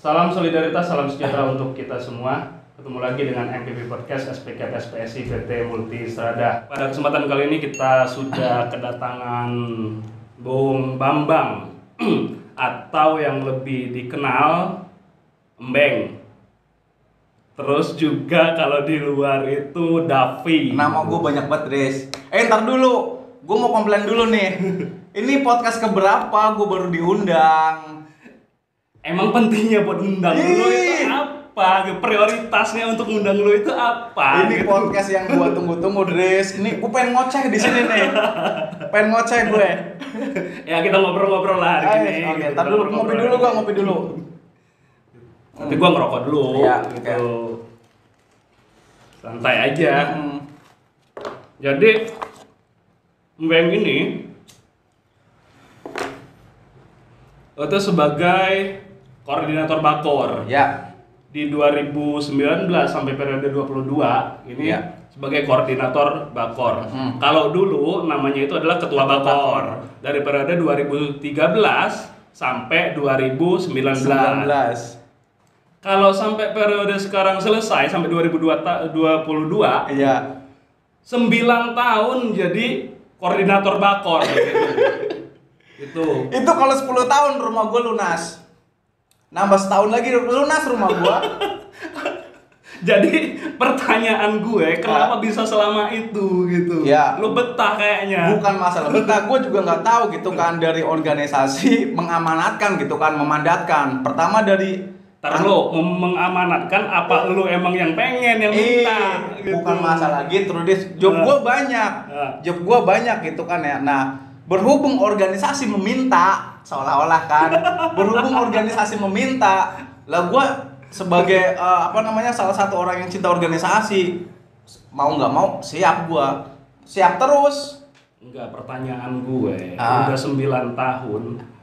Salam solidaritas, salam sejahtera untuk kita semua. Ketemu lagi dengan MPP Podcast SPK SPSI PT Multi Strada. Pada kesempatan kali ini kita sudah kedatangan Bung Bambang atau yang lebih dikenal Embeng. Terus juga kalau di luar itu Davi. Nama gue banyak banget, Dres. Ntar dulu, gue mau komplain dulu nih. Ini podcast keberapa gue baru diundang. Emang pentingnya buat undang lu itu apa? Prioritasnya untuk undang lu itu apa? Ini podcast yang gue tunggu-tunggu, Dres. Ini gue pengen ngoceh di sini nih. Pengen ngoceh gue. Ya kita ngobrol-ngobrol lah hari ini. Oke, ntar dulu ngopi dulu. Tapi gua ngerokok dulu, ya, gitu. Santai aja. Jadi Mbeng ini itu sebagai koordinator Bakor. Ya. Di 2019 sampai periode 22 ini ya. Sebagai koordinator Bakor. Kalau dulu namanya itu adalah ketua Bakor. Dari periode 2013 sampai 2019. Kalau sampai periode sekarang selesai sampai 2022, iya. 9 tahun jadi koordinator Bakor gitu. Itu kalau 10 tahun rumah gue lunas. Nambah setahun lagi lunas rumah gue. Jadi pertanyaan gue, kenapa bisa selama itu gitu? Ya. Lu betah kayaknya. Bukan masalah betah, gue juga nggak tahu gitu kan, dari organisasi mengamanatkan gitu kan, memandatkan. Pertama dari mengamanatkan apa lu emang yang pengen yang minta gitu. Bukan masalah gitu, job gue banyak. Job gue banyak gitu kan ya. Nah, berhubung organisasi meminta, seolah-olah kan berhubung organisasi meminta, lah gue sebagai salah satu orang yang cinta organisasi, mau nggak mau siap, gue siap terus. Enggak, pertanyaan gue udah 9 tahun,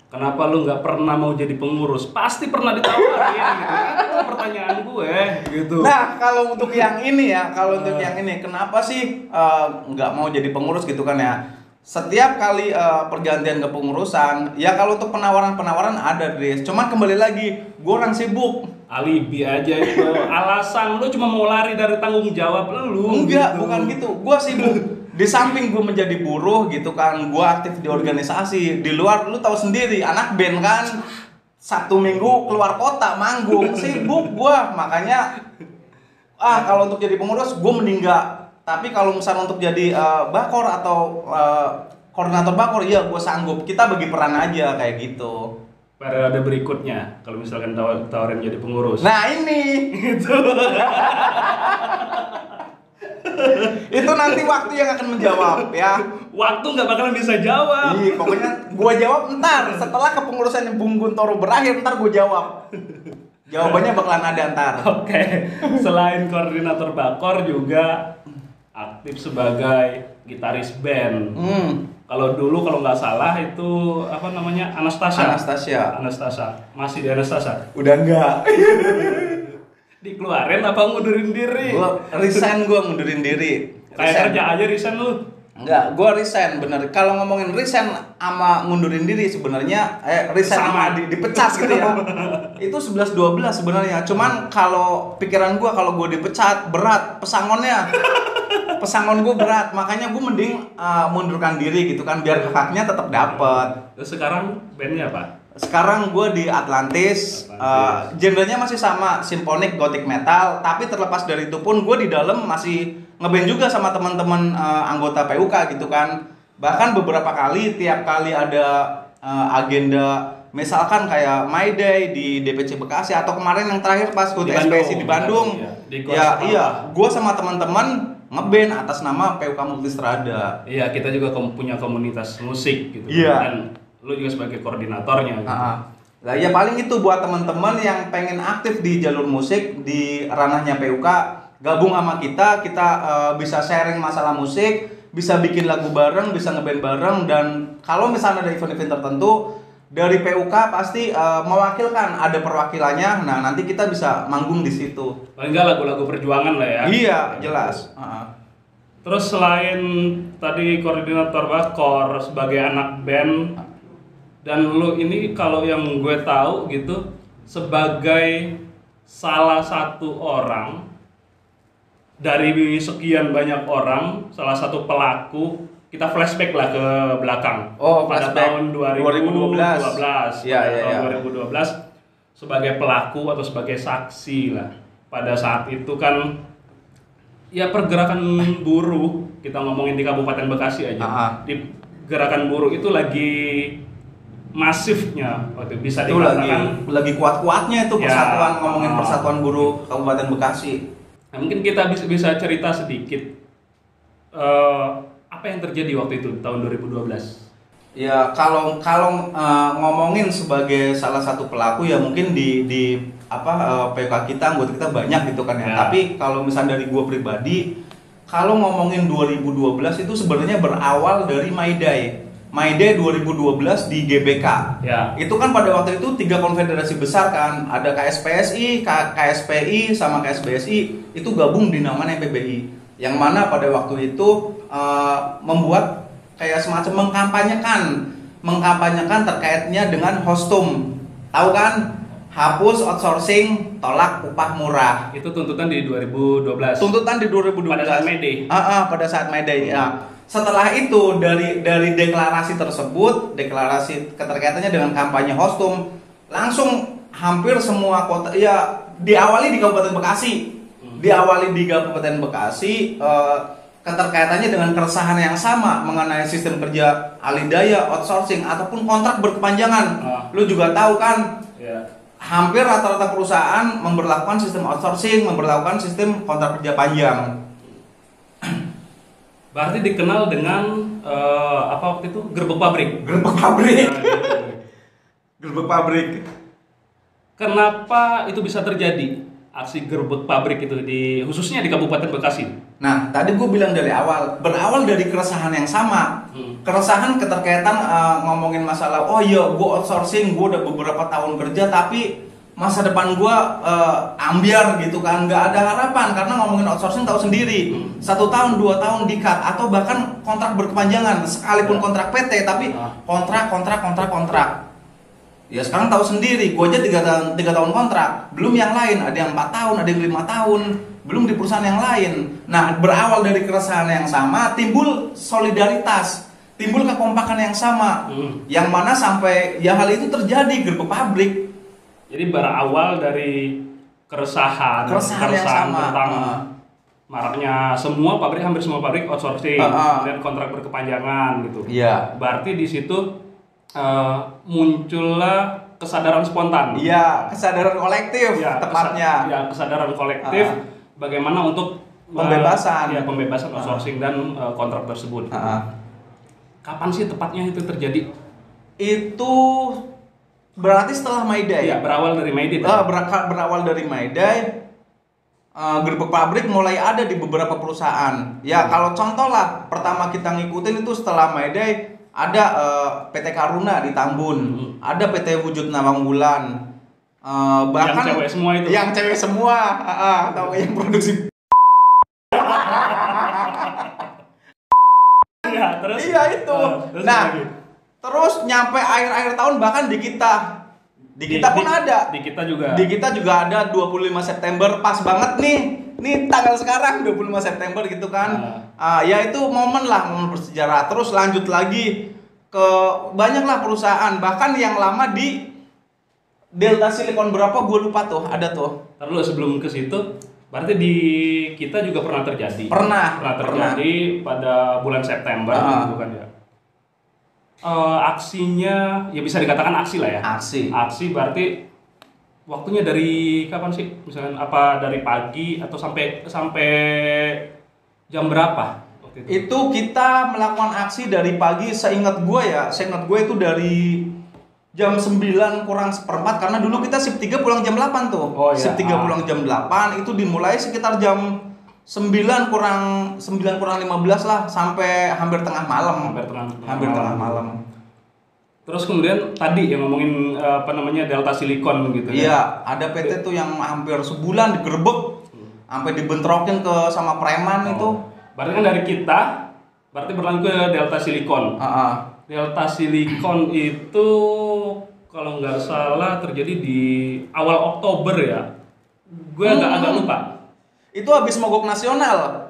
kenapa lu nggak pernah mau jadi pengurus? Pasti pernah ditawarin gitu kan? Itu pertanyaan gue gitu. Nah, kalau untuk yang ini ya, kenapa sih nggak mau jadi pengurus gitu kan ya? Setiap kali pergantian kepengurusan, ya kalau untuk penawaran ada, Dres. Cuman kembali lagi, gue orang sibuk. Alibi aja itu, alasan lu cuma mau lari dari tanggung jawab lu. Enggak, gitu. bukan gitu. Gue sibuk. Di samping gue menjadi buruh gitu kan, gue aktif di organisasi. Di luar, lu tahu sendiri, anak band kan, Sabtu Minggu keluar kota manggung, sibuk gue. Makanya, kalau untuk jadi pengurus, gue mending enggak. Tapi kalau misalnya untuk jadi bakor atau koordinator bakor, iya gue sanggup. Kita bagi peran aja kayak gitu. Periode berikutnya, kalau misalkan tawarin jadi pengurus. Nah ini, itu. Itu nanti waktu yang akan menjawab ya. Waktu nggak bakalan bisa jawab. Iya, pokoknya gue jawab ntar. Setelah kepengurusan Bung Guntoro berakhir, ntar gue jawab. Jawabannya bakalan ada ntar. Oke. Selain koordinator bakor juga aktif sebagai gitaris band. Kalau dulu kalau nggak salah itu apa namanya, Anastasia. Masih di Anastasia? Udah enggak. Dikeluarin apa ngundurin diri? Gue ngundurin diri. Kayak kerja aja resign lu. Enggak, gue resign bener. Kalau ngomongin resign sama ngundurin diri sebenarnya resign sama dipecat gitu ya. Itu 11-12 sebenarnya. Cuman kalau pikiran gue, kalau gue dipecat berat pesangonnya. Pesangon gue berat, makanya gue mending mundurkan diri gitu kan, biar haknya tetap dapet. Terus sekarang bandnya apa? Sekarang gue di Atlantis. Genrenya masih sama, symphonic gothic metal. Tapi terlepas dari itu pun gue di dalam masih ngeband juga sama teman-teman anggota PUK gitu kan. Bahkan beberapa kali, tiap kali ada agenda, misalkan kayak My Day di DPC Bekasi, atau kemarin yang terakhir pas gue di SPSI di Bandung. Iya, gue sama teman-teman ngeband atas nama PUK Multi Strada. Iya, kita juga punya komunitas musik gitu. Iya. Dan lu juga sebagai koordinatornya gitu. Lah ya paling itu buat teman-teman yang pengen aktif di jalur musik di ranahnya PUK, gabung sama kita bisa sharing masalah musik, bisa bikin lagu bareng, bisa ngeband bareng. Dan kalau misalnya ada event-event tertentu dari PUK pasti mewakilkan, ada perwakilannya. Nah, nanti kita bisa manggung di situ. Paling enggak lagu-lagu perjuangan lah ya. Iya, jelas. Terus selain tadi koordinator bakor sebagai anak band, dan lu ini kalau yang gue tahu gitu sebagai salah satu orang dari sekian banyak orang, salah satu pelaku, kita flashback lah ke belakang. Pada tahun 2012. Ya, tahun 2012 sebagai pelaku atau sebagai saksi lah. Pada saat itu kan ya pergerakan buruh, kita ngomongin di Kabupaten Bekasi aja. Di gerakan buruh itu lagi masifnya waktu bisa itu dikatakan lagi kuat-kuatnya itu persatuan, ngomongin persatuan buruh Kabupaten Bekasi. Nah, mungkin kita bisa cerita sedikit apa yang terjadi waktu itu tahun 2012. Ya kalau ngomongin sebagai salah satu pelaku ya mungkin di PK kita, anggota kita banyak gitu kan ya. Tapi kalau misalnya dari gua pribadi, kalau ngomongin 2012 itu sebenarnya berawal dari May Day 2012 di GBK. Ya. Itu kan pada waktu itu 3 konfederasi besar kan, ada KSPSI, KSPI sama KSBSI itu gabung di namanya PBI. Yang mana pada waktu itu membuat kayak semacam mengkampanyekan terkaitnya dengan Hostum. Tahu kan? Hapus outsourcing, tolak upah murah. Itu tuntutan di 2012. Tuntutan di 2012. Pada saat May Day. Pada saat May Day. Ya. Setelah itu dari deklarasi tersebut, deklarasi keterkaitannya dengan kampanye Hostum, langsung hampir semua kota ya diawali di Kabupaten Bekasi. Keterkaitannya dengan keresahan yang sama mengenai sistem kerja alidaya, outsourcing ataupun kontrak berkepanjangan. Lu juga tahu kan? Hampir rata-rata perusahaan memberlakukan sistem outsourcing, memberlakukan sistem kontrak kerja panjang. Berarti dikenal dengan apa waktu itu? Gerbek pabrik. Gerbek pabrik. Kenapa itu bisa terjadi? Aksi gerbek pabrik itu khususnya di Kabupaten Bekasi. Nah, tadi gue bilang dari awal, berawal dari keresahan yang sama. Keresahan keterkaitan ngomongin masalah, oh iya gue outsourcing, gue udah beberapa tahun kerja tapi masa depan gue ambiar gitu kan, nggak ada harapan karena ngomongin outsourcing tahu sendiri, 1 tahun 2 tahun di-cut atau bahkan kontrak berkepanjangan sekalipun kontrak PT tapi kontrak. Ya sekarang tahu sendiri, gue aja 3 tahun kontrak, belum yang lain, ada yang 4 tahun, ada yang 5 tahun, belum di perusahaan yang lain. Nah berawal dari keresahan yang sama, timbul solidaritas, timbul kekompakan yang sama, yang mana sampai ya hal itu terjadi gerbek pabrik. Jadi berawal dari keresahan yang sama tentang maraknya hampir semua pabrik outsourcing dan kontrak berkepanjangan gitu. Iya. Berarti di situ muncullah kesadaran spontan. Iya, kesadaran kolektif tepatnya. Kesadaran kolektif bagaimana untuk pembebasan outsourcing dan kontrak tersebut. Kapan sih tepatnya itu terjadi? Itu berarti setelah May Day. Ya, berawal dari May Day. Berawal dari May Day. Gerbek pabrik mulai ada di beberapa perusahaan. Ya, kalau contoh lah, pertama kita ngikutin itu setelah May Day ada PT Karuna di Tambun, ada PT Wujud Nawang Wulan. Bahkan yang cewek semua itu. Yang cewek semua, atau yang produksi. Ya, terus. Iya itu. Terus nyampe akhir tahun bahkan di kita pun ada. Di kita juga. Di kita juga ada 25 September pas banget nih. Nih tanggal sekarang 25 September gitu kan. Ya itu momen bersejarah. Terus lanjut lagi ke banyaklah perusahaan, bahkan yang lama di Delta Silicon berapa gue lupa tuh, ada tuh. Terus sebelum ke situ, berarti di kita juga pernah terjadi. Pernah terjadi pada bulan September gitu kan ya. Aksinya ya bisa dikatakan aksi lah ya. Aksi berarti waktunya dari kapan sih? Misalkan apa dari pagi atau sampai jam berapa? Itu kita melakukan aksi dari pagi, seingat gue itu dari jam 9 kurang seperempat, karena dulu kita shift 3 pulang jam 8 tuh. Shift 3 pulang jam 8 itu dimulai sekitar jam 9 kurang 15 lah sampai hampir tengah malam. Hampir tengah malam. Terus kemudian tadi yang ngomongin Delta Silicon gitu. Iya, ada PT tuh yang hampir sebulan digerebek sampai dibentrokin sama preman itu. Berarti kan dari kita berarti berlanjut ke Delta Silicon. Delta Silicon itu kalau nggak salah terjadi di awal Oktober ya. Gue agak lupa. Itu habis mogok nasional.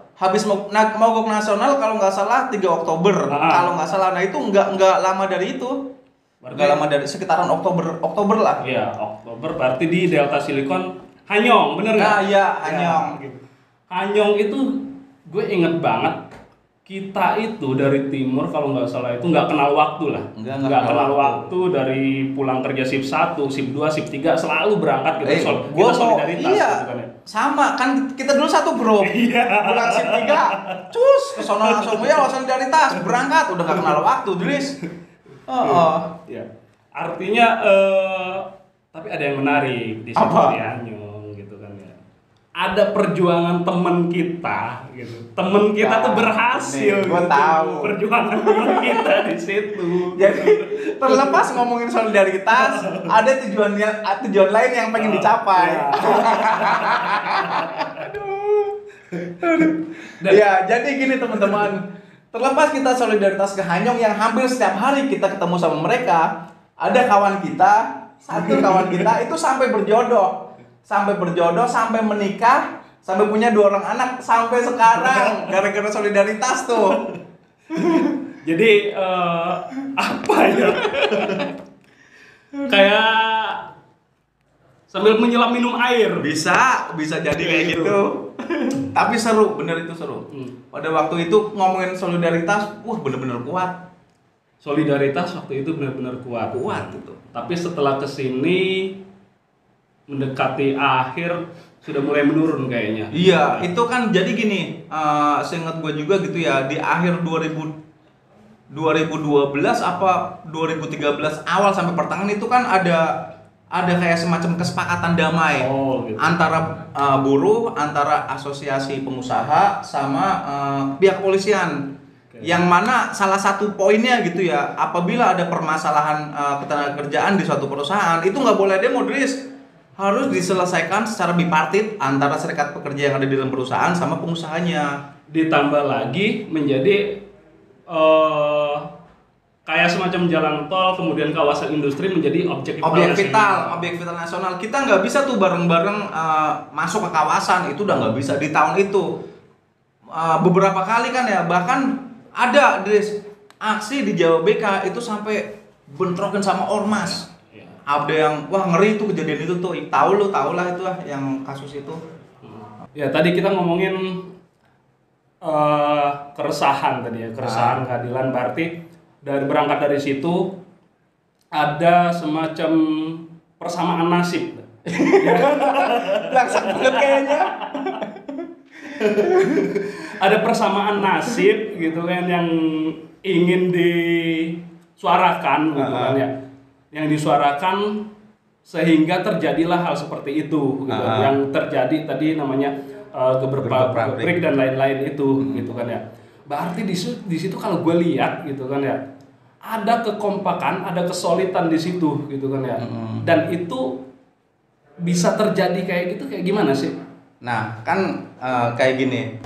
Mogok nasional kalau nggak salah 3 Oktober. Kalau nggak salah. Nah itu nggak lama dari itu. Nggak lama dari sekitaran Oktober lah. Iya, Oktober berarti di Delta Silicon Hanyong, bener nggak? Nah iya, Hanyong. Ya, Hanyong itu gue inget banget. Kita itu dari timur kalau nggak salah itu nggak kenal waktu lah. Nggak kenal waktu dari pulang kerja shift 1, shift 2, shift 3 selalu berangkat gitu. Kita solidaritas iya, gitu kan ya. Sama kan kita dulu satu grup. Pulang shift 3, cus ke sono langsung ya solidaritas berangkat udah nggak kenal waktu, Dris. Ya. Artinya tapi ada yang menarik di situ di Hanyong gitu kan ya. Ada perjuangan teman kita gitu. Teman kita tuh berhasil. Gue gitu. tahu. Perjuangan teman kita di situ. Jadi terlepas ngomongin solidaritas, ada tujuan lain yang pengen dicapai. Ya, jadi gini teman-teman. Terlepas kita solidaritas ke Hanyong yang hampir setiap hari kita ketemu sama mereka, ada kawan kita, satu kawan kita itu sampai berjodoh, sampai menikah, sampai punya 2 orang anak sampai sekarang gara-gara solidaritas tuh. Jadi apa ya? Kayak sambil menyelam minum air. Bisa jadi kayak gitu. Tapi seru, bener itu seru. Pada waktu itu ngomongin solidaritas, bener-bener kuat. Solidaritas waktu itu benar-benar kuat. Kuat itu. Tapi setelah kesini mendekati akhir sudah mulai menurun kayaknya. Iya, itu kan jadi gini, seingat gue juga gitu ya, di akhir 2012 apa 2013 awal sampai pertengahan itu kan ada kayak semacam kesepakatan damai gitu. antara buruh, antara asosiasi pengusaha sama pihak kepolisian. Yang mana salah satu poinnya gitu ya, apabila ada permasalahan ketenagakerjaan di suatu perusahaan itu nggak boleh demo, Dris. Harus diselesaikan secara bipartit antara serikat pekerja yang ada di dalam perusahaan sama pengusahanya. Ditambah lagi menjadi kayak semacam jalan tol, kemudian kawasan industri menjadi objek vital nasional. Kita nggak bisa tuh bareng-bareng masuk ke kawasan, itu udah nggak bisa di tahun itu. Beberapa kali kan ya, bahkan ada aksi di Jawa BK itu sampai bentrokan sama ormas. Ada yang ngeri tuh kejadian itu tuh. Tahu lah itu lah yang kasus itu. Ya tadi kita ngomongin keresahan tadi ya, keresahan keadilan, berarti berangkat dari situ ada semacam persamaan nasib. Langsung banget kayaknya. Ada persamaan nasib gitu kan yang ingin disuarakan gitu kan ya. Yang disuarakan sehingga terjadilah hal seperti itu gitu. Yang terjadi tadi namanya geber pabrik dan lain-lain itu gitu kan ya. Berarti di situ kalau gue lihat gitu kan ya, ada kekompakan, ada kesolidan di situ gitu kan ya. Dan itu bisa terjadi kayak gitu kayak gimana sih? Nah, kan kayak gini.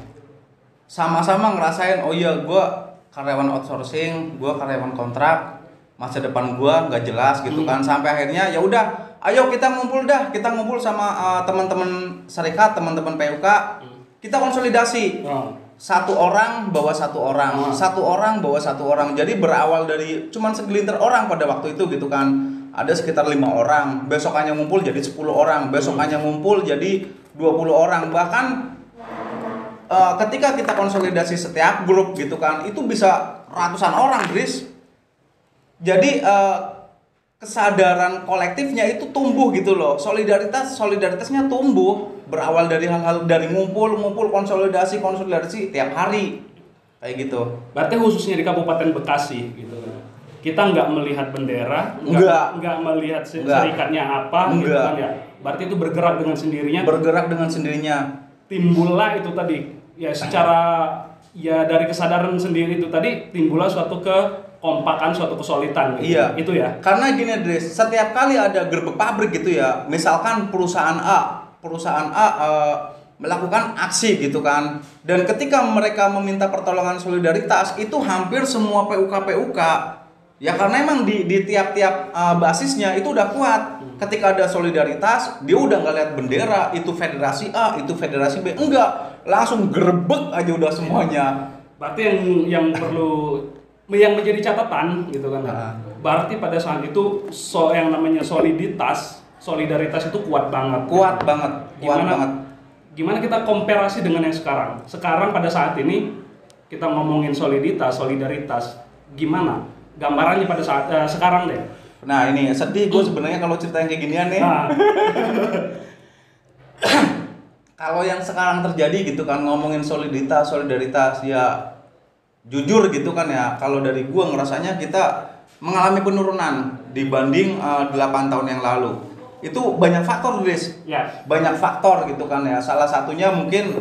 Sama-sama ngerasain, oh iya gue karyawan outsourcing, gue karyawan kontrak, masa depan gue nggak jelas gitu kan. Sampai akhirnya ya udah, ayo kita ngumpul sama teman-teman serikat, teman-teman PUK, kita konsolidasi. Satu orang bawa satu orang, satu orang bawa satu orang. Jadi berawal dari cuman segelintir orang pada waktu itu gitu kan. Ada sekitar 5 orang, besokannya ngumpul jadi 10 orang, besokannya ngumpul jadi 20 orang. Bahkan ketika kita konsolidasi setiap grup gitu kan, itu bisa ratusan orang, Dris. Jadi kesadaran kolektifnya itu tumbuh gitu loh. Solidaritasnya tumbuh, berawal dari hal-hal dari ngumpul konsolidasi tiap hari kayak gitu. Berarti khususnya di Kabupaten Bekasi gitu. Kita nggak melihat bendera, nggak melihat serikatnya apa gitu kan ya. Berarti itu bergerak dengan sendirinya. Timbullah itu tadi ya, secara ya dari kesadaran sendiri itu tadi timbullah suatu kekompakan, suatu kesolidan gitu. Iya. Itu ya. Karena gini, Dres, setiap kali ada gerbek pabrik gitu ya, misalkan perusahaan A melakukan aksi gitu kan, dan ketika mereka meminta pertolongan solidaritas, itu hampir semua PUK Ya karena emang di tiap-tiap basisnya itu udah kuat. Ketika ada solidaritas, dia udah nggak lihat bendera, itu federasi A, itu federasi B, enggak, langsung gerebek aja udah semuanya. Berarti yang perlu yang menjadi catatan gitu kan. Berarti pada saat itu yang namanya solidaritas itu kuat banget. Kuat banget. Gimana kita komparasi dengan yang sekarang? Sekarang pada saat ini kita ngomongin solidaritas, gimana? Gambarannya pada saat sekarang deh. Nah ini sedih gue sebenarnya kalau cerita yang kayak ginian nih. Nah. Kalau yang sekarang terjadi gitu kan, ngomongin solidaritas ya jujur gitu kan ya, kalau dari gue ngerasanya kita mengalami penurunan dibanding 8 tahun yang lalu. Itu banyak faktor, Dres. Ya. Banyak faktor gitu kan ya. Salah satunya mungkin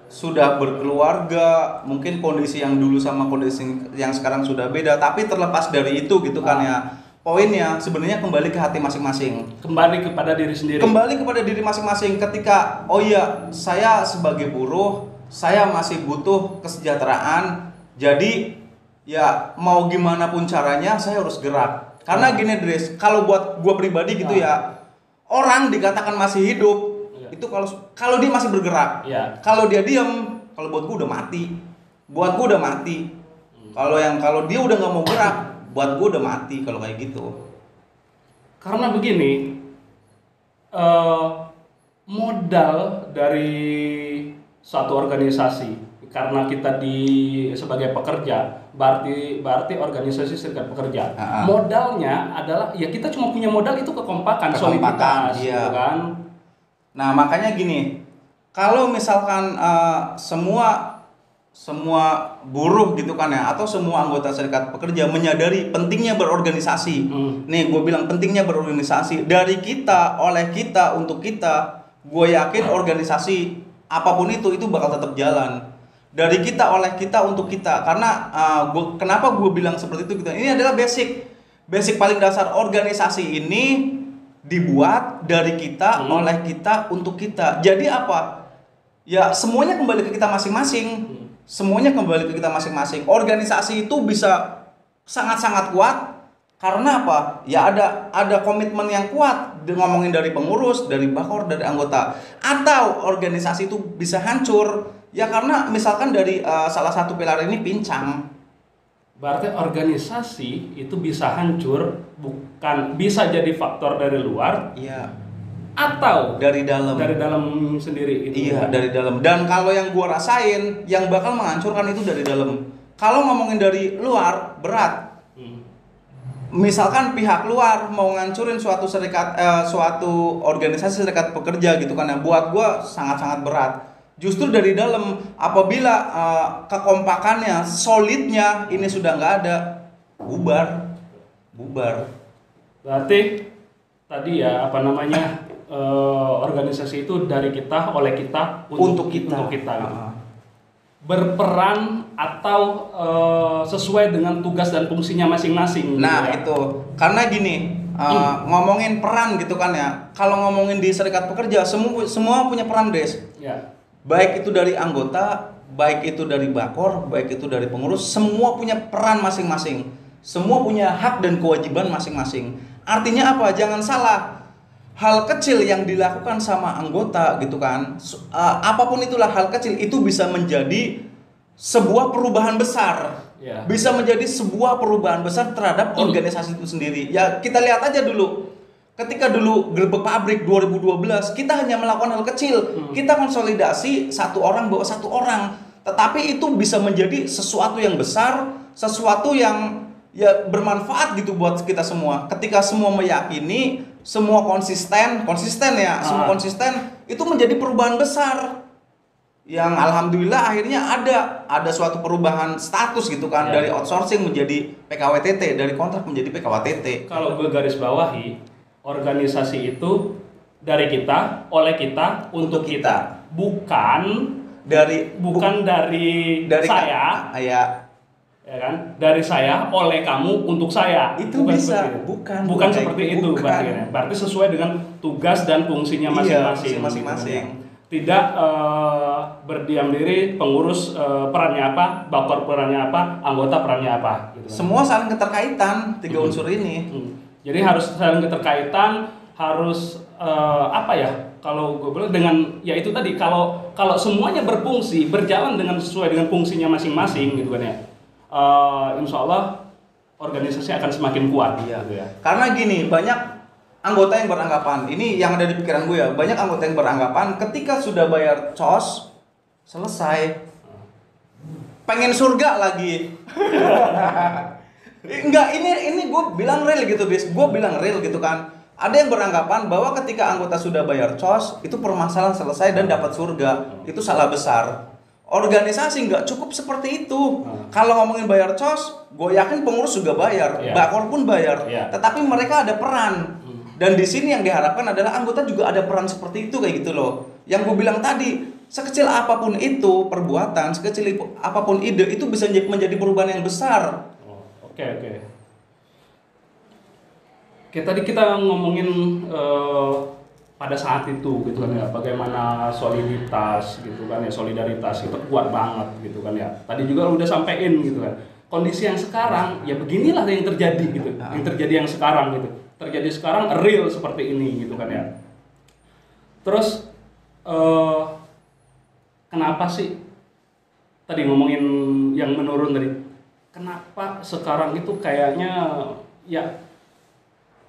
sudah berkeluarga, mungkin kondisi yang dulu sama kondisi yang sekarang sudah beda. Tapi terlepas dari itu gitu kan ya, poinnya sebenarnya kembali ke hati masing-masing. Kembali kepada diri sendiri. Kembali kepada diri masing-masing. Ketika oh iya, saya sebagai buruh, saya masih butuh kesejahteraan. Jadi ya mau gimana pun caranya saya harus gerak. Karena gini, Dres, kalau buat gua pribadi gitu ya, orang dikatakan masih hidup itu kalau dia masih bergerak. Kalau dia diam, kalau buat gua udah mati. Kalau dia udah nggak mau gerak, buat gua udah mati kalau kayak gitu. Karena begini, modal dari suatu organisasi, karena kita sebagai pekerja, berarti organisasi serikat pekerja. Modalnya adalah ya kita cuma punya modal itu kekompakan, soliditas, iya. gitu kan. Nah makanya gini, kalau misalkan semua buruh gitu kan ya, atau semua anggota serikat pekerja menyadari pentingnya berorganisasi. Nih gue bilang pentingnya berorganisasi dari kita, oleh kita, untuk kita. Gue yakin organisasi apapun itu bakal tetap jalan. Dari kita, oleh kita, untuk kita. Karena kenapa gue bilang seperti itu gitu. Ini adalah basic paling dasar. Organisasi ini dibuat dari kita, oleh kita, untuk kita. Jadi apa? Ya semuanya kembali ke kita masing-masing. Organisasi itu bisa sangat-sangat kuat karena apa? Ya ada komitmen yang kuat, ngomongin dari pengurus, dari bakor, dari anggota. Atau organisasi itu bisa hancur ya karena misalkan dari salah satu pilar ini pincang. Berarti organisasi itu bisa hancur, bukan bisa jadi faktor dari luar, iya, atau dari dalam. Dari dalam sendiri itu. Iya, dari dalam. Dan kalau yang gua rasain, yang bakal menghancurkan itu dari dalam. Kalau ngomongin dari luar, berat. Misalkan pihak luar mau ngancurin suatu organisasi serikat pekerja gitu kan ya, buat gua sangat-sangat berat. Justru dari dalam, apabila kekompakannya, solidnya ini sudah nggak ada, bubar. Berarti tadi ya organisasi itu dari kita, oleh kita, untuk kita gitu. Berperan atau sesuai dengan tugas dan fungsinya masing-masing. Nah gitu ya. itu karena gini, ngomongin peran gitu kan ya. Kalau ngomongin di serikat pekerja, semua punya peran, Des. Ya. Baik itu dari anggota, baik itu dari bakor, baik itu dari pengurus, semua punya peran masing-masing. Semua punya hak dan kewajiban masing-masing. Artinya apa? Jangan salah. Hal kecil yang dilakukan sama anggota gitu kan, apapun itulah hal kecil itu bisa menjadi sebuah perubahan besar. Bisa menjadi sebuah perubahan besar terhadap organisasi itu sendiri. Ya kita lihat aja dulu. Ketika dulu gerbek pabrik 2012, kita hanya melakukan hal kecil. Kita konsolidasi satu orang bawa satu orang. Tetapi itu bisa menjadi sesuatu yang besar, sesuatu yang ya bermanfaat gitu buat kita semua. Ketika semua meyakini, semua konsisten ya, semua konsisten, itu menjadi perubahan besar. Yang alhamdulillah akhirnya ada suatu perubahan status gitu kan, dari outsourcing menjadi PKWTT, dari kontrak menjadi PKWTT. Kalau gue garis bawahi, organisasi itu dari kita, oleh kita, untuk kita. Bukan dari saya. Ya kan? Dari saya, oleh kamu, untuk saya. Itu bukan bisa, bukan seperti itu. Berarti sesuai dengan tugas dan fungsinya masing-masing. Masing-masing. tidak berdiam diri, pengurus perannya apa, bakor perannya apa, anggota perannya apa gitu kan. Semua saling keterkaitan tiga unsur ini. Jadi harus saling keterkaitan, harus apa ya? Kalau gue bilang dengan ya itu tadi, kalau semuanya berfungsi, berjalan dengan sesuai dengan fungsinya masing-masing gitu kan ya. Insya Allah organisasi akan semakin kuat. Iya. Gitu ya. Karena gini, banyak anggota yang beranggapan, ini yang ada di pikiran gue ya, banyak anggota yang beranggapan ketika sudah bayar COS selesai, pengen surga lagi. Enggak, ini gue bilang real gitu, bis. Gue bilang real gitu kan. Ada yang beranggapan bahwa ketika anggota sudah bayar COS, itu permasalahan selesai dan dapat surga. Itu salah besar. Organisasi nggak cukup seperti itu. Kalau ngomongin bayar COS, gue yakin pengurus juga bayar, bakor pun bayar. Tetapi mereka ada peran. Dan di sini yang diharapkan adalah anggota juga ada peran seperti itu kayak gitu loh. Yang gue bilang tadi, sekecil apapun itu perbuatan, sekecil apapun ide, itu bisa menjadi perubahan yang besar. Oke. Oke, tadi kita ngomongin pada saat itu gitu kan ya, bagaimana soliditas gitu kan ya, solidaritas itu kuat banget gitu kan ya. Tadi juga udah sampein gitu kan. Kondisi yang sekarang ya beginilah yang terjadi gitu. Yang terjadi yang sekarang gitu. Terjadi sekarang real seperti ini gitu kan ya. Terus kenapa sih tadi ngomongin yang menurun tadi? Kenapa sekarang itu kayaknya ya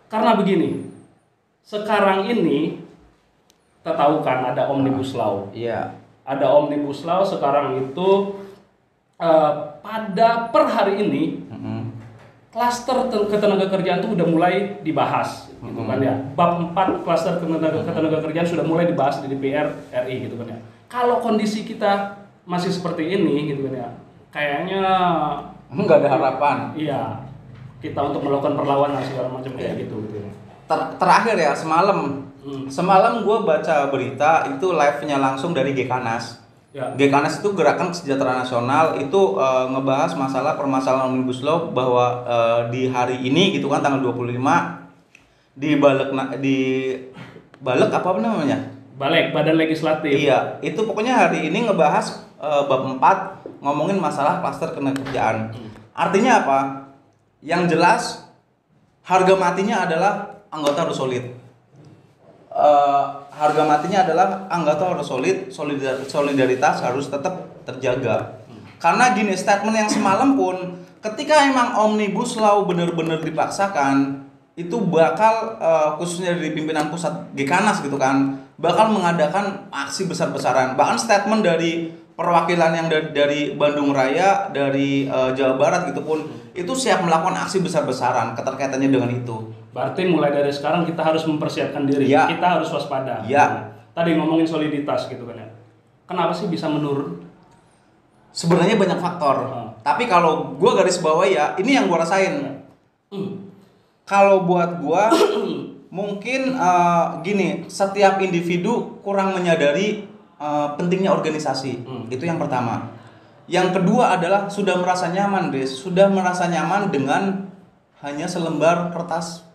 karena begini, sekarang ini kita tahu kan ada Omnibus Law. Iya. Ada Omnibus Law sekarang itu pada per hari ini klaster ketenagakerjaan itu udah mulai dibahas, gitu kan ya. Bab 4 klaster ketenagakerjaan sudah mulai dibahas di DPR RI, gitu kan ya. Kalau kondisi kita masih seperti ini, gitu kan ya, kayaknya nggak ada harapan. Iya. Kita untuk melakukan perlawanan segala macam kayak gitu. Terakhir ya semalam gue baca berita itu live-nya langsung dari Gekanas. Gekanas itu Gerakan Kesejahteraan Nasional itu ngebahas masalah permasalahan Omnibus Law bahwa di hari ini gitu kan tanggal 25 di Balek apa namanya? Balek, Badan Legislatif. Iya, itu pokoknya hari ini ngebahas bab 4 ngomongin masalah klaster ketenagakerjaan. Artinya apa? Yang jelas harga matinya adalah anggota harus solid. Harga matinya adalah anggota harus solid, solidaritas harus tetap terjaga. Karena gini, statement yang semalam pun ketika emang Omnibus Law benar-benar dipaksakan, itu bakal khususnya dari pimpinan pusat Gekanas gitu kan, bakal mengadakan aksi besar-besaran. Bahkan statement dari perwakilan yang dari Bandung Raya, dari Jawa Barat gitu pun itu siap melakukan aksi besar-besaran keterkaitannya dengan itu. Berarti mulai dari sekarang kita harus mempersiapkan diri, kita harus waspada. Tadi ngomongin soliditas gitu kan ya. Kenapa sih bisa menurun? Sebenarnya banyak faktor. Tapi kalau gue garis bawah ya, ini yang gue rasain. Kalau buat gue mungkin gini, setiap individu kurang menyadari pentingnya organisasi. Itu yang pertama. Yang kedua adalah sudah merasa nyaman, sudah merasa nyaman dengan hanya selembar kertas,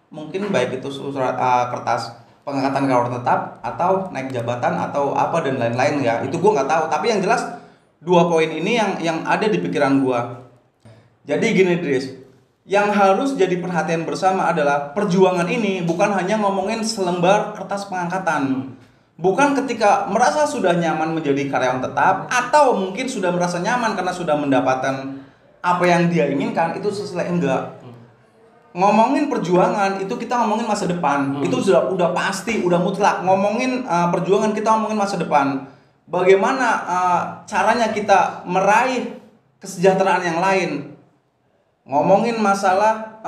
mungkin baik itu surat kertas pengangkatan karyawan tetap atau naik jabatan atau apa dan lain-lain ya. Itu gue nggak tahu. Tapi yang jelas 2 poin ini yang ada di pikiran gue. Jadi gini, Dris, yang harus jadi perhatian bersama adalah perjuangan ini bukan hanya ngomongin selembar kertas pengangkatan. Bukan ketika merasa sudah nyaman menjadi karyawan tetap atau mungkin sudah merasa nyaman karena sudah mendapatkan apa yang dia inginkan, itu selesai, enggak. Ngomongin perjuangan itu kita ngomongin masa depan. Itu udah pasti, udah mutlak. Ngomongin perjuangan kita ngomongin masa depan. Bagaimana caranya kita meraih kesejahteraan yang lain. Ngomongin masalah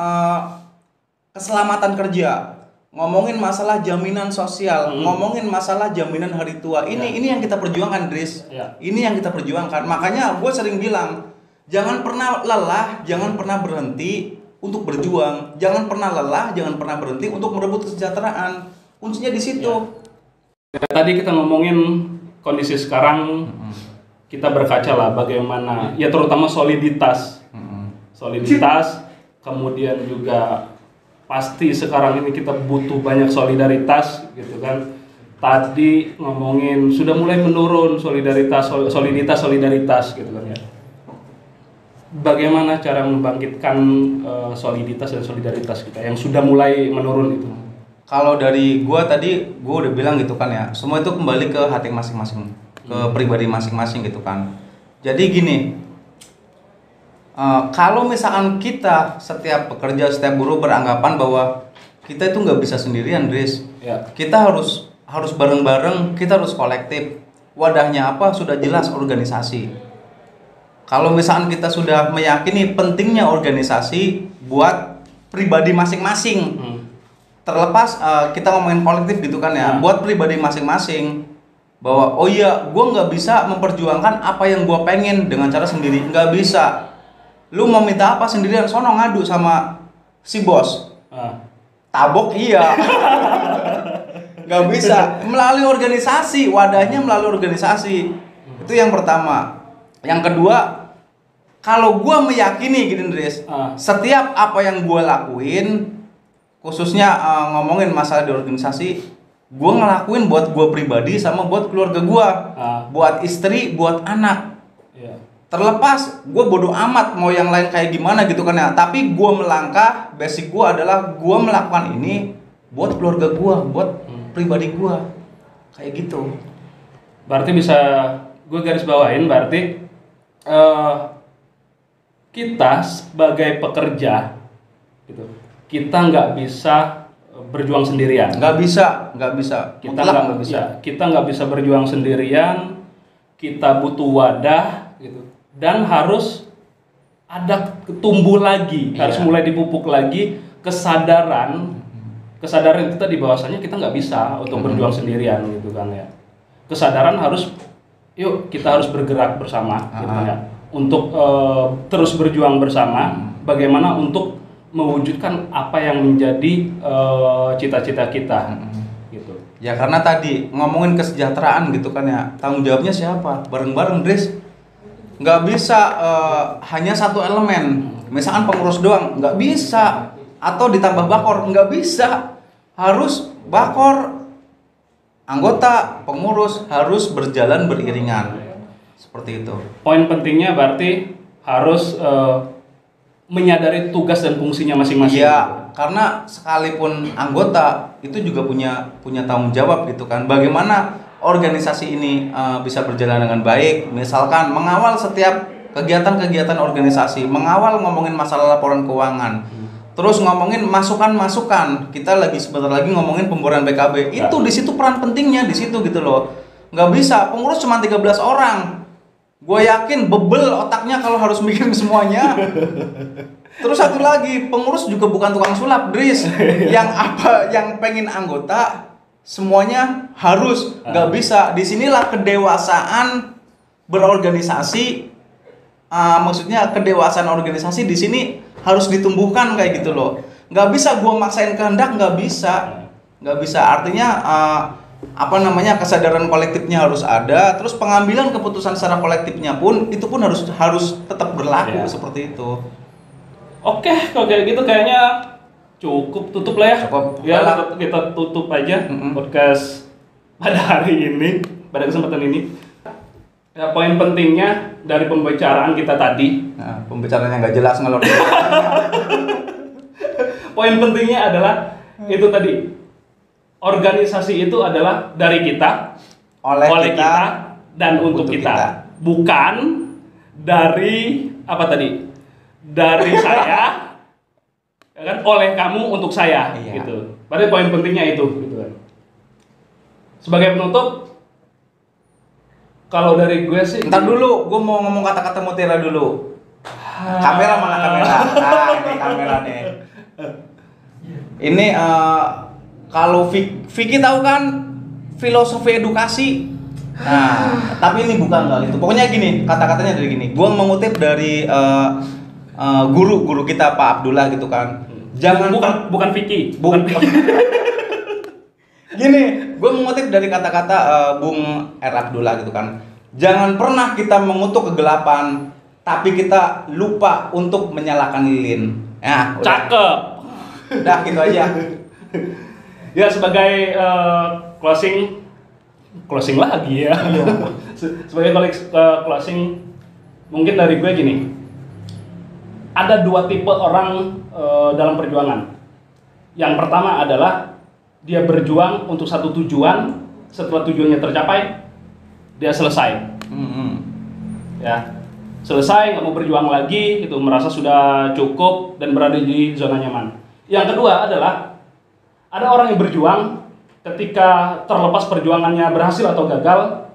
keselamatan kerja. Ngomongin masalah jaminan sosial, ngomongin masalah jaminan hari tua. Ini yang kita perjuangkan, Dris. Ini yang kita perjuangkan. Makanya gue sering bilang, jangan pernah lelah, jangan pernah berhenti untuk berjuang. Jangan pernah lelah, jangan pernah berhenti untuk merebut kesejahteraan. Kuncinya di situ. Tadi kita ngomongin kondisi sekarang, kita berkaca lah bagaimana, ya terutama soliditas. Soliditas, kemudian juga pasti sekarang ini kita butuh banyak solidaritas gitu kan. tadi ngomongin sudah mulai menurun soliditas gitu kan ya. Bagaimana cara membangkitkan soliditas dan solidaritas kita yang sudah mulai menurun itu? Kalau dari gua tadi gua udah bilang gitu kan ya, semua itu kembali ke hati masing-masing, ke pribadi masing-masing gitu kan. Jadi gini, kalau misalkan kita setiap pekerja, setiap buruh beranggapan bahwa kita itu nggak bisa sendirian, Dris. Ya. Kita harus bareng-bareng, kita harus kolektif. Wadahnya apa? Sudah jelas, organisasi. Kalau misalkan kita sudah meyakini pentingnya organisasi buat pribadi masing-masing, terlepas kita ngomongin kolektif gitu kan ya, buat pribadi masing-masing, bahwa oh iya, gue nggak bisa memperjuangkan apa yang gue pengen dengan cara sendiri, nggak bisa. Lu mau minta apa sendirian, sono ngadu sama si bos, tabok iya, nggak bisa. Melalui organisasi, wadahnya melalui organisasi, itu yang pertama. Yang kedua, kalau gue meyakini gitu Dres, setiap apa yang gue lakuin, khususnya ngomongin masalah di organisasi, gue ngelakuin buat gue pribadi sama buat keluarga gue, buat istri, buat anak. Terlepas gue bodoh amat mau yang lain kayak gimana gitu kan ya, tapi gue melangkah, basic gue adalah gue melakukan ini buat keluarga gue, buat pribadi gue, kayak gitu. Berarti bisa gue garis bawain, berarti kita sebagai pekerja gitu, kita nggak bisa berjuang sendirian. Nggak bisa. Kita nggak bisa. Ya, kita nggak bisa berjuang sendirian. Kita butuh wadah gitu, dan harus ada tumbuh lagi, harus mulai dipupuk lagi kesadaran kita di bahwasanya kita nggak bisa untuk berjuang sendirian gitu kan ya. Kesadaran harus, yuk kita harus bergerak bersama gitu kan ya. Untuk terus berjuang bersama, bagaimana untuk mewujudkan apa yang menjadi cita-cita kita, gitu. Ya karena tadi ngomongin kesejahteraan gitu kan ya, tanggung jawabnya siapa? Bareng-bareng, Dres. Nggak bisa hanya satu elemen, misalkan pengurus doang, nggak bisa. Atau ditambah bakor, nggak bisa. Harus bakor, anggota, pengurus harus berjalan beriringan. Seperti itu. Poin pentingnya berarti harus menyadari tugas dan fungsinya masing-masing. Iya, karena sekalipun anggota itu juga punya tanggung jawab gitu kan. Bagaimana organisasi ini bisa berjalan dengan baik? Misalkan mengawal setiap kegiatan-kegiatan organisasi, mengawal ngomongin masalah laporan keuangan. Terus ngomongin masukan-masukan. Kita sebentar lagi ngomongin pemboran BKB. Itu di situ peran pentingnya di situ gitu loh. Nggak bisa pengurus cuma 13 orang. Gue yakin bebel otaknya kalau harus mikirin semuanya. Terus satu lagi, pengurus juga bukan tukang sulap, Dris. Yang pengen anggota semuanya harus, nggak bisa. Disinilah kedewasaan berorganisasi. Maksudnya kedewasaan organisasi di sini harus ditumbuhkan kayak gitu loh. Nggak bisa gue maksain kehendak, nggak bisa. Artinya kesadaran kolektifnya harus ada, terus pengambilan keputusan secara kolektifnya pun itu pun harus tetap berlaku seperti itu. Oke, kalau kayak gitu kayaknya cukup, tutup lah ya. Cukup. Ya, kita tutup aja podcast pada hari ini, pada kesempatan ini. Ya, poin pentingnya dari pembicaraan kita tadi. Nah, pembicaraannya nggak jelas ngelor. Poin pentingnya adalah itu tadi. Organisasi itu adalah dari kita, oleh kita, dan untuk kita. Bukan dari apa tadi? Dari saya, ya kan? Oleh kamu untuk saya, gitu. Berarti poin pentingnya itu, gitu kan. Sebagai penutup, kalau dari gue sih. Ntar dulu, gue mau ngomong kata-kata mutiara dulu. Kamera mana kamera? Nah, ini kamera nih. Ini kalau Vicky tahu kan filosofi edukasi. Nah, tapi ini bukan kali itu. Pokoknya gini, kata-katanya dari gini. Gua mengutip dari guru kita Pak Abdullah gitu kan. Jangan bukan Vicky. Gini, gue mengutip dari kata-kata Bung R. Abdullah gitu kan. Jangan pernah kita mengutuk kegelapan, tapi kita lupa untuk menyalakan lilin. Nah, cakep. Udah gitu aja. Ya, sebagai closing closing lagi ya. Sebagai closing, mungkin dari gue gini. Ada dua tipe orang dalam perjuangan. Yang pertama adalah dia berjuang untuk satu tujuan, setelah tujuannya tercapai, dia selesai. Ya, selesai, nggak mau berjuang lagi, itu merasa sudah cukup dan berada di zona nyaman. Yang kedua adalah ada orang yang berjuang ketika terlepas perjuangannya berhasil atau gagal.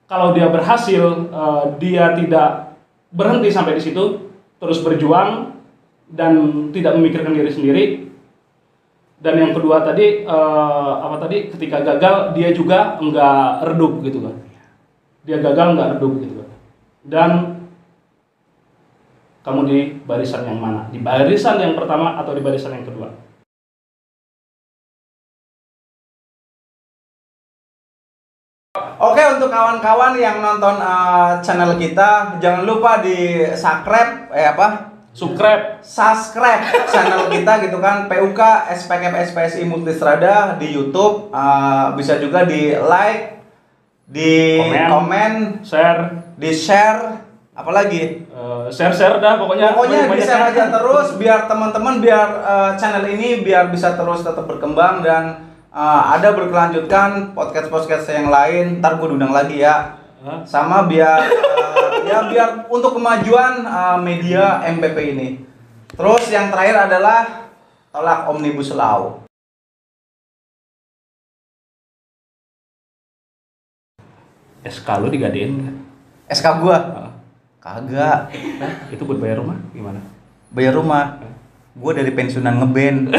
Kalau dia berhasil, dia tidak berhenti sampai di situ, terus berjuang dan tidak memikirkan diri sendiri. Dan yang kedua tadi ketika gagal dia juga enggak redup gitu kan. Dia gagal enggak redup gitu kan. Dan kamu di barisan yang mana? Di barisan yang pertama atau di barisan yang kedua? Oke, untuk kawan-kawan yang nonton channel kita, jangan lupa di subscribe channel kita gitu kan, PUK SPKP SPSI Multistrada di YouTube. Bisa juga di like, di komen, di share, apalagi share dah pokoknya di share aja terus biar teman-teman, biar channel ini biar bisa terus tetap berkembang dan ada berkelanjutkan podcast yang lain. Ntar gue undang lagi ya, sama biar biar untuk kemajuan media MPP ini. Terus yang terakhir adalah tolak Omnibus Law. SK lu digadein nggak? SK gua? Kagak. Itu buat bayar rumah gimana? Bayar rumah? Gua dari pensiunan ngeband.